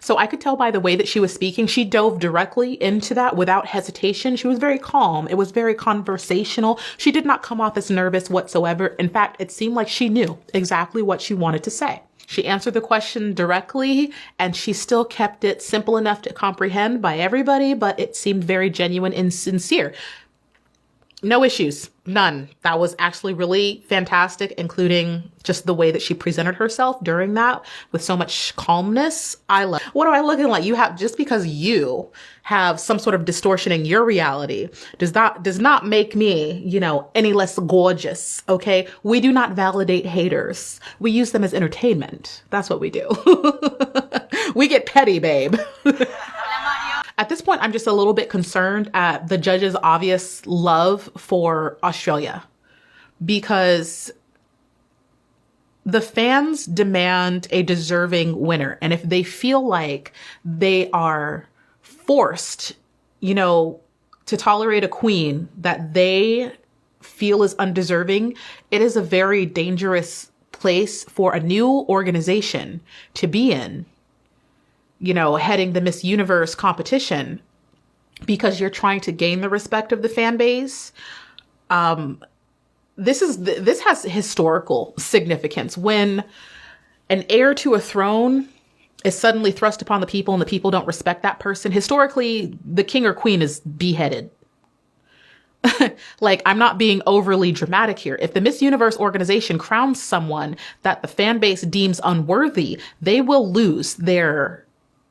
So I could tell by the way that she was speaking, she dove directly into that without hesitation. She was very calm. It was very conversational. She did not come off as nervous whatsoever. In fact, it seemed like she knew exactly what she wanted to say. She answered the question directly, and she still kept it simple enough to comprehend by everybody, but it seemed very genuine and sincere. No issues, none. That was actually really fantastic, including just the way that she presented herself during that with so much calmness. I love. What am I looking like? You have, just because you have some sort of distortion in your reality does not make me, any less gorgeous. Okay. We do not validate haters. We use them as entertainment. That's what we do. We get petty, babe. At this point, I'm just a little bit concerned at the judge's obvious love for Australia, because the fans demand a deserving winner. And if they feel like they are forced, to tolerate a queen that they feel is undeserving, it is a very dangerous place for a new organization to be in. Heading the Miss Universe competition, because you're trying to gain the respect of the fan base. This has historical significance. When an heir to a throne is suddenly thrust upon the people and the people don't respect that person, historically, the king or queen is beheaded. Like, I'm not being overly dramatic here. If the Miss Universe organization crowns someone that the fan base deems unworthy, they will lose their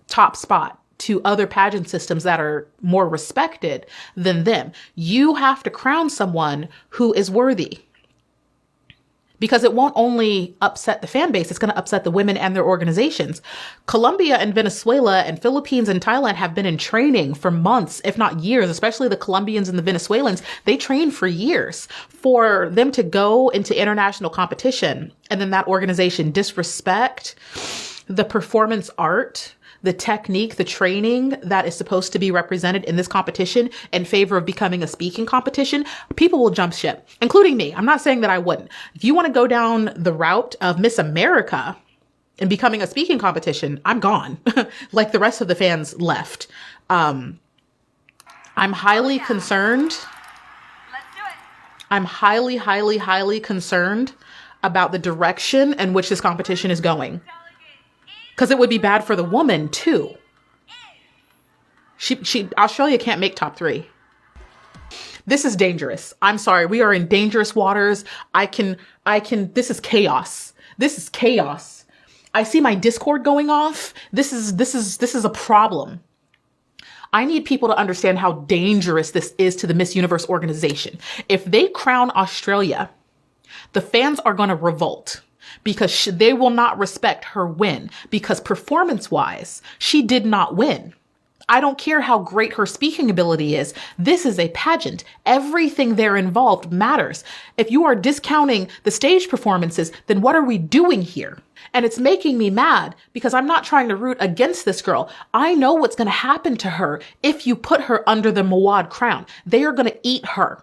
top spot to other pageant systems that are more respected than them. You have to crown someone who is worthy, because it won't only upset the fan base, it's going to upset the women and their organizations. Colombia and Venezuela and Philippines and Thailand have been in training for months, if not years, especially the Colombians and the Venezuelans. They train for years for them to go into international competition, and then that organization disrespect the performance art, the technique, the training that is supposed to be represented in this competition in favor of becoming a speaking competition. People will jump ship, including me. I'm not saying that I wouldn't. If you want to go down the route of Miss America and becoming a speaking competition, I'm gone. Like the rest of the fans left. I'm highly concerned. Let's do it. I'm highly concerned about the direction in which this competition is going. Because it would be bad for the woman too. Australia can't make top 3. This is dangerous. I'm sorry. We are in dangerous waters. This is chaos. This is chaos. I see my Discord going off. This is a problem. I need people to understand how dangerous this is to the Miss Universe organization. If they crown Australia, the fans are going to revolt, because they will not respect her win, because performance-wise, she did not win. I don't care how great her speaking ability is. This is a pageant. Everything there involved matters. If you are discounting the stage performances, then what are we doing here? And it's making me mad, because I'm not trying to root against this girl. I know what's going to happen to her if you put her under the Mawad crown. They are going to eat her.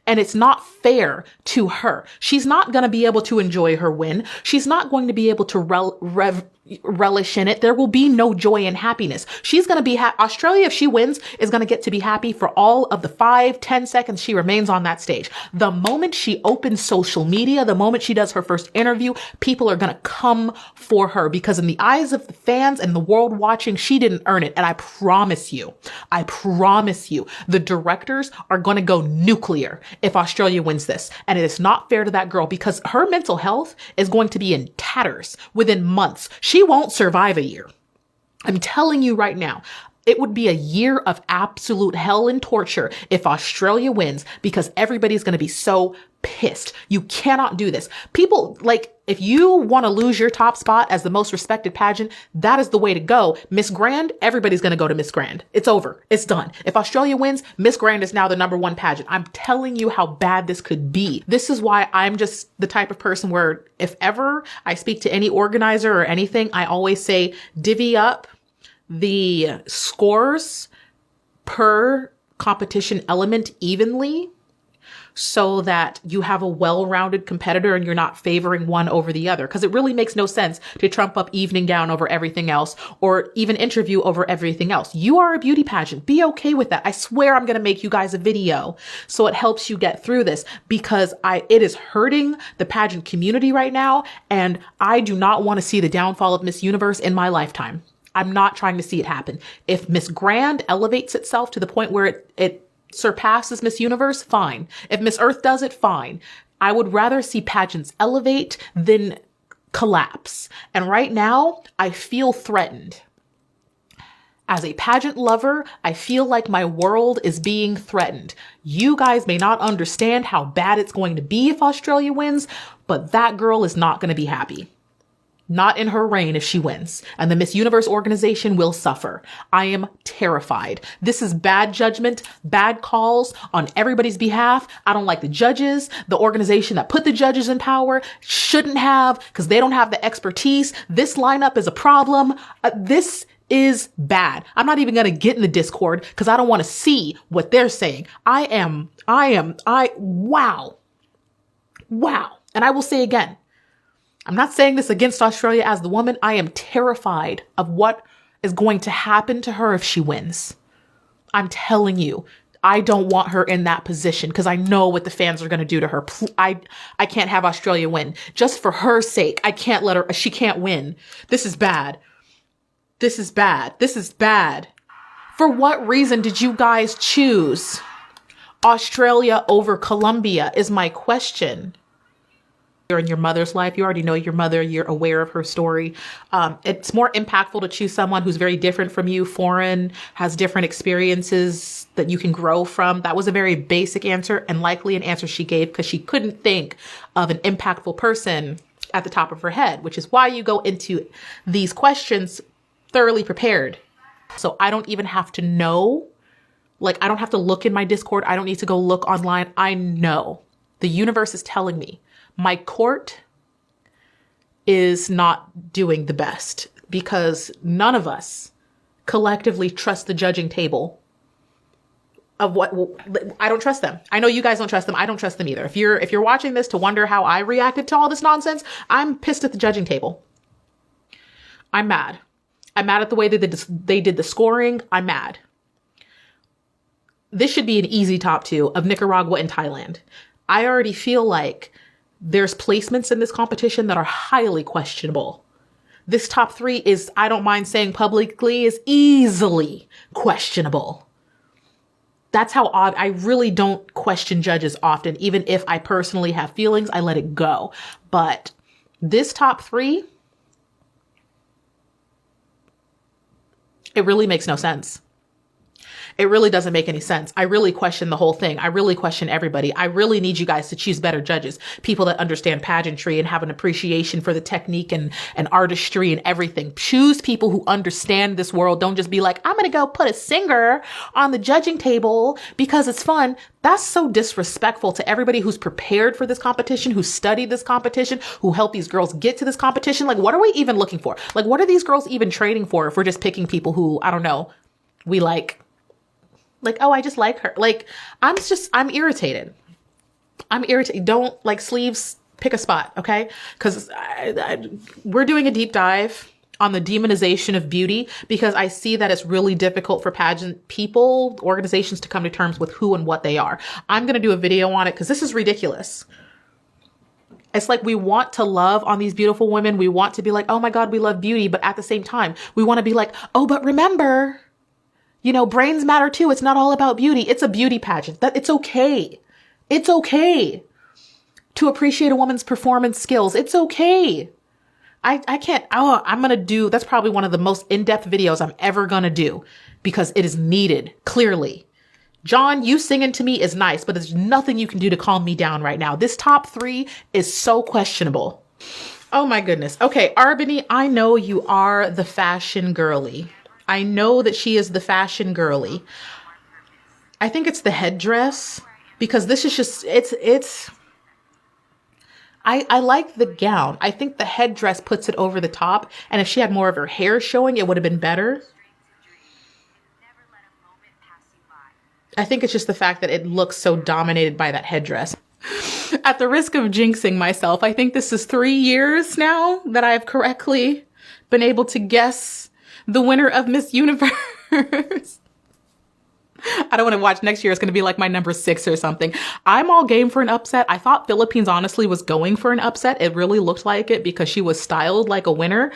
And it's not fair to her. She's not going to be able to enjoy her win. She's not going to be able to relish in it. There will be no joy and happiness. She's going to be Australia, if she wins, is going to get to be happy for all of the 5-10 seconds she remains on that stage. The moment she opens social media, the moment she does her first interview, people are going to come for her, because in the eyes of the fans and the world watching, she didn't earn it. And I promise you, the directors are going to go nuclear if Australia wins this. And it is not fair to that girl, because her mental health is going to be in tatters within months. She won't survive a year. I'm telling you right now, it would be a year of absolute hell and torture if Australia wins, because everybody's going to be so pissed. You cannot do this. People, like, if you want to lose your top spot as the most respected pageant, that is the way to go. Miss Grand, everybody's going to go to Miss Grand. It's over. It's done. If Australia wins, Miss Grand is now the #1 pageant. I'm telling you how bad this could be. This is why I'm just the type of person where if ever I speak to any organizer or anything, I always say divvy up the scores per competition element evenly, so that you have a well-rounded competitor and you're not favoring one over the other. Because it really makes no sense to trump up evening gown over everything else or even interview over everything else. You are a beauty pageant. Be okay with that. I swear I'm going to make you guys a video so it helps you get through this, because it is hurting the pageant community right now. And I do not want to see the downfall of Miss Universe in my lifetime. I'm not trying to see it happen. If Miss Grand elevates itself to the point where it surpasses Miss Universe, fine. If Miss Earth does it, fine. I would rather see pageants elevate than collapse. And right now, I feel threatened. As a pageant lover, I feel like my world is being threatened. You guys may not understand how bad it's going to be if Australia wins, but that girl is not going to be happy. Not in her reign if she wins. And the Miss Universe organization will suffer. I am terrified. This is bad judgment, bad calls on everybody's behalf. I don't like the judges. The organization that put the judges in power shouldn't have, because they don't have the expertise. This lineup is a problem. This is bad. I'm not even going to get in the Discord because I don't want to see what they're saying. Wow. And I will say again, I'm not saying this against Australia as the woman. I am terrified of what is going to happen to her if she wins. I'm telling you, I don't want her in that position because I know what the fans are going to do to her. I can't have Australia win. Just for her sake, I can't let her, she can't win. This is bad. This is bad. This is bad. For what reason did you guys choose Australia over Colombia is my question. You're in your mother's life. You already know your mother. You're aware of her story. It's more impactful to choose someone who's very different from you, foreign, has different experiences that you can grow from. That was a very basic answer and likely an answer she gave because she couldn't think of an impactful person at the top of her head, which is why you go into these questions thoroughly prepared. So I don't even have to know. Like, I don't have to look in my Discord. I don't need to go look online. I know. The universe is telling me. My court is not doing the best because none of us collectively trust the judging table of what I don't trust them. I know you guys don't trust them. I don't trust them either. If you're watching this to wonder how I reacted to all this nonsense, I'm pissed at the judging table. I'm mad. I'm mad at the way that they did the scoring. I'm mad. This should be an easy top two of Nicaragua and Thailand. I already feel like there's placements in this competition that are highly questionable. This top three is, I don't mind saying publicly, is easily questionable. That's how odd. I really don't question judges often. Even if I personally have feelings, I let it go. But this top three, it really makes no sense. It really doesn't make any sense. I really question the whole thing. I really question everybody. I really need you guys to choose better judges, people that understand pageantry and have an appreciation for the technique and artistry and everything. Choose people who understand this world. Don't just be like, I'm going to go put a singer on the judging table because it's fun. That's so disrespectful to everybody who's prepared for this competition, who studied this competition, who helped these girls get to this competition. Like, what are we even looking for? Like, what are these girls even training for if we're just picking people who, I don't know, we like, oh, I just like her. Like, I'm irritated. I'm irritated. Don't, like, sleeves, pick a spot, okay? Because we're doing a deep dive on the demonization of beauty because I see that it's really difficult for pageant people, organizations to come to terms with who and what they are. I'm going to do a video on it because this is ridiculous. It's like we want to love on these beautiful women. We want to be like, oh my God, we love beauty. But at the same time, we want to be like, oh, but remember, you know, brains matter too. It's not all about beauty. It's a beauty pageant. That it's okay. It's okay to appreciate a woman's performance skills. It's okay. I can't, I'm going to do, that's probably one of the most in-depth videos I'm ever going to do because it is needed, clearly. John, you singing to me is nice, but there's nothing you can do to calm me down right now. This top three is so questionable. Oh my goodness. Okay, Arbany, I know you are the fashion girly. I know that she is the fashion girly. I think it's the headdress because this is just, I like the gown. I think the headdress puts it over the top. And if she had more of her hair showing, it would have been better. I think it's just the fact that it looks so dominated by that headdress. At the risk of jinxing myself, I think this is 3 years now that I've correctly been able to guess the winner of Miss Universe. I don't want to watch next year. It's going to be like my number 6 or something. I'm all game for an upset. I thought Philippines honestly was going for an upset. It really looked like it because she was styled like a winner.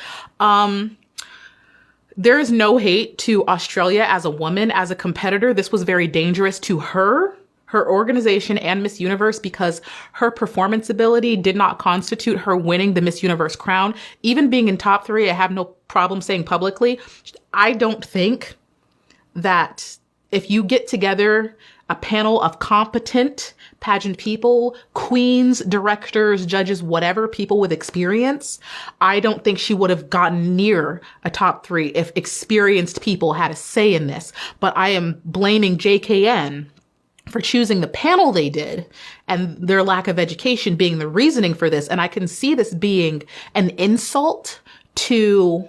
There is no hate to Australia as a woman, as a competitor. This was very dangerous to her organization, and Miss Universe, because her performance ability did not constitute her winning the Miss Universe crown. Even being in top 3, I have no problem saying publicly, I don't think that if you get together a panel of competent pageant people, queens, directors, judges, whatever, people with experience, I don't think she would have gotten near a top 3 if experienced people had a say in this. But I am blaming JKN for choosing the panel they did and their lack of education being the reasoning for this. And I can see this being an insult to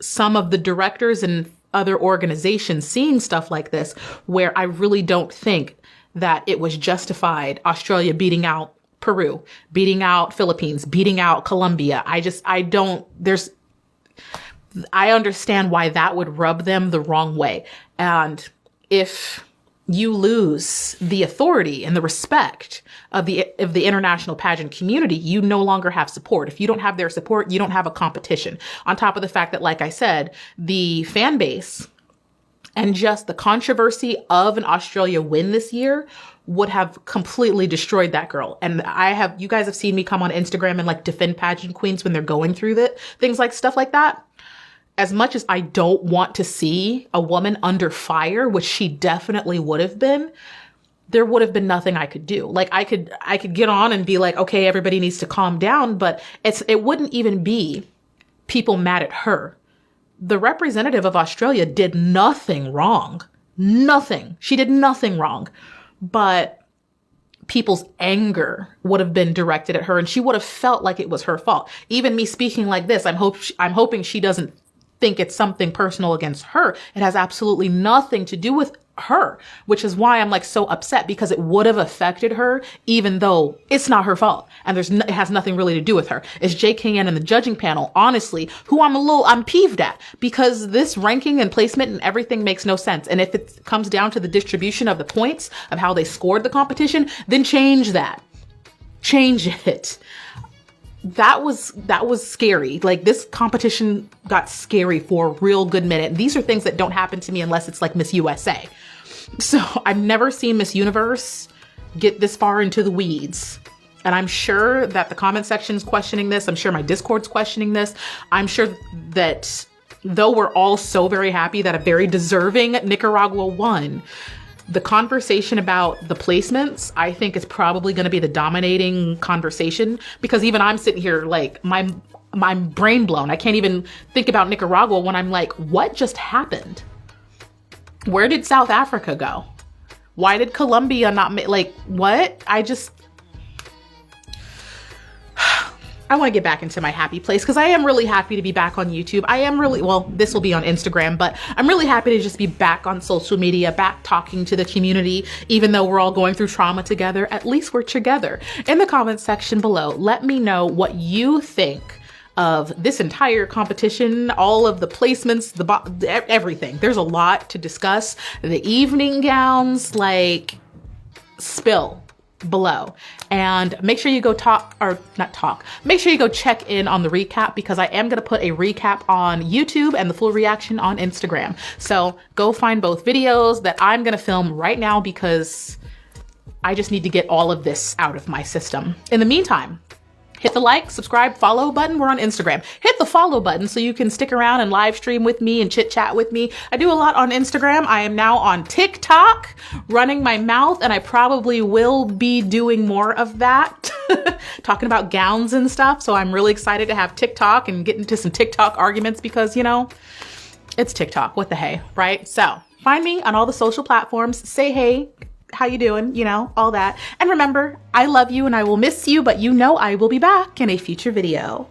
some of the directors and other organizations seeing stuff like this, where I really don't think that it was justified. Australia beating out Peru, beating out Philippines, beating out Colombia. I understand why that would rub them the wrong way. And if you lose the authority and the respect of the international pageant community, you no longer have support. If you don't have their support, you don't have a competition. On top of the fact that, like I said, the fan base and just the controversy of an Australia win this year would have completely destroyed that girl. And you guys have seen me come on Instagram and like defend pageant queens when they're going through things like stuff like that. As much as I don't want to see a woman under fire, which she definitely would have been, there would have been nothing I could do. Like I could get on and be like, okay, everybody needs to calm down, but it wouldn't even be people mad at her. The representative of Australia did nothing wrong. Nothing. She did nothing wrong. But people's anger would have been directed at her, and she would have felt like it was her fault. Even me speaking like this, I'm hoping she doesn't think it's something personal against her. It has absolutely nothing to do with her, which is why I'm like so upset, because it would have affected her, even though it's not her fault. And it has nothing really to do with her. It's JKN and the judging panel, honestly, who I'm peeved at, because this ranking and placement and everything makes no sense. And if it comes down to the distribution of the points of how they scored the competition, then change that. Change it. That was scary. Like, this competition got scary for a real good minute. These are things that don't happen to me unless it's like Miss USA. So I've never seen Miss Universe get this far into the weeds. And I'm sure that the comment section's questioning this. I'm sure my Discord's questioning this. I'm sure that though we're all so very happy that a very deserving Nicaragua won, the conversation about the placements, I think, is probably going to be the dominating conversation, because even I'm sitting here like my brain blown. I can't even think about Nicaragua when I'm like, what just happened? Where did South Africa go? Why did Colombia not like what? I want to get back into my happy place, because I am really happy to be back on YouTube. This will be on Instagram, but I'm really happy to just be back on social media, back talking to the community. Even though we're all going through trauma together, at least we're together. In the comments section below, let me know what you think of this entire competition, all of the placements, everything. There's a lot to discuss. The evening gowns, like, spill below. And make sure you go make sure you go check in on the recap, because I am going to put a recap on YouTube and the full reaction on Instagram. So go find both videos that I'm going to film right now, because I just need to get all of this out of my system. In the meantime, hit the like, subscribe, follow button. We're on Instagram. Hit the follow button so you can stick around and live stream with me and chit chat with me. I do a lot on Instagram. I am now on TikTok, running my mouth, and I probably will be doing more of that, talking about gowns and stuff. So I'm really excited to have TikTok and get into some TikTok arguments, because, it's TikTok. What the hey, right? So find me on all the social platforms. Say hey. How you doing? All that. And remember, I love you and I will miss you, but I will be back in a future video.